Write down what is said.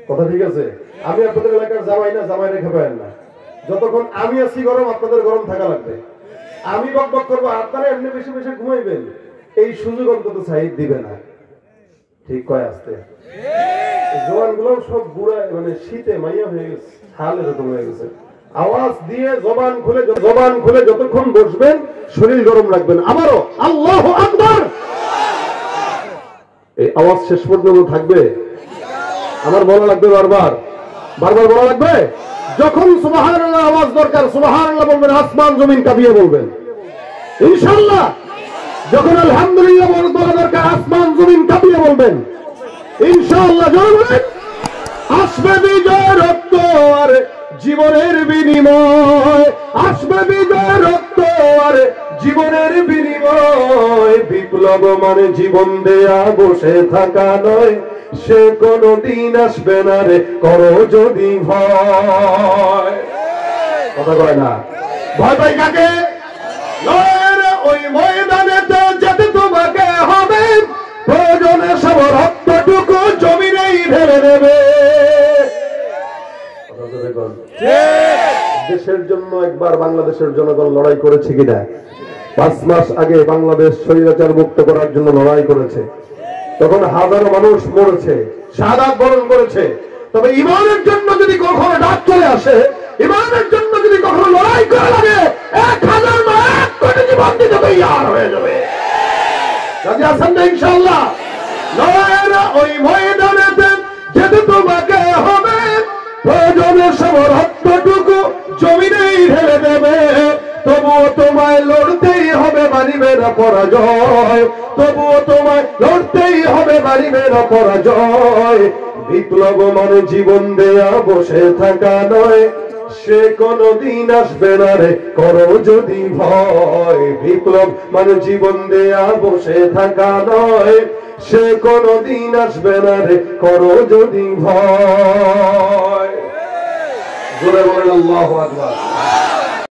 কথা ঠিক আছে। আমি আপনাদের এলাকার জামাই না, জামাই রেখে পারেন না। যতক্ষণ আমি আছি গরম, আপনাদের গরম থাকা লাগবে। আমি বকবক করবো, আপনারা এমনি বেশি বেশি ঘুমাইবেন, এই সুযোগ অন্তত সাইড দিবে না। ঠিক কয় আসতে জোয়ান গুলো সব বুড়া, মানে শীতে মাইয়া হয়ে গেছে, হাল এরকম হয়ে গেছে। আওয়াজ দিয়ে জবান খুলে যতক্ষণ বসবেন শরীর গরম রাখবেন। আবারও আল্লাহু আকবার, এই আওয়াজ শেষ পর্যন্ত থাকবে। আমার বলা লাগবে, বারবার বলা লাগবে। যখন সুবহানাল্লাহ আওয়াজ দরকার সুবহানাল্লাহ বলবেন, আসমান জমিন কাঁপিয়ে বলবেন ইনশাআল্লাহ। যখন আলহামদুলিল্লাহ বলা দরকার আসমান জমিন কাঁপিয়ে বলবেন ইনশাআল্লাহ। জয় আসবে বিজয়, রক্ত আর জীবনের বিনিময়, আসবে বিজয়, রক্ত আর জীবনের বিনিময়। বিপ্লব মানে জীবন দেয়া, বসে থাকা নয়, সে কোনদিন আসবে না রে, করো যদি ভয়। কথা কয় না, ভয় পাই কাকে? ওই ময়দানে তো যেতে তোমাকে হবে, প্রয়োজনে সব রক্তটুকু জমিনেই ঢেলে দেবে। দেশের জন্য একবার বাংলাদেশের জনগণ লড়াই করেছে কিনা? 5 মাস আগে বাংলাদেশ স্বৈরাচার মুক্ত করার জন্য লড়াই করেছে। তখন হাজারো মানুষ মরেছে, শাহাদাত বরণ করেছে। তবে ইমানের জন্য যদি কখনো ডাক চলে আসে, ইমানের জন্য যদি কখনো লড়াই করা লাগে, 1000 না 1 কোটি জীবন দিতে তৈরি হয়ে যাবে। রাজি আছেন না ইনশাআল্লাহ? লড়াইয়ের ওই ময়দানেতে যেতে তোমাকে হবে, প্রয়োজনে সব রক্তটুকু জমিনেই ঢেলে দেবে। তবুও তোমায় লড়তেই হবে, মানিবে না পরাজয়। তবুও তোমায় লড়তেই হবে, মানিবে না পরাজয়। বিপ্লব মানে জীবন দেয়া, বসে থাকা নয়, সে কোনদিন আসবে না রে, করো যদি ভয়। বিপ্লব মানে জীবন দেয়া, বসে থাকা নয়, সে কোনদিন আসবে না রে, করো যদি ভয়। জোরে বলেন আল্লাহু আকবার।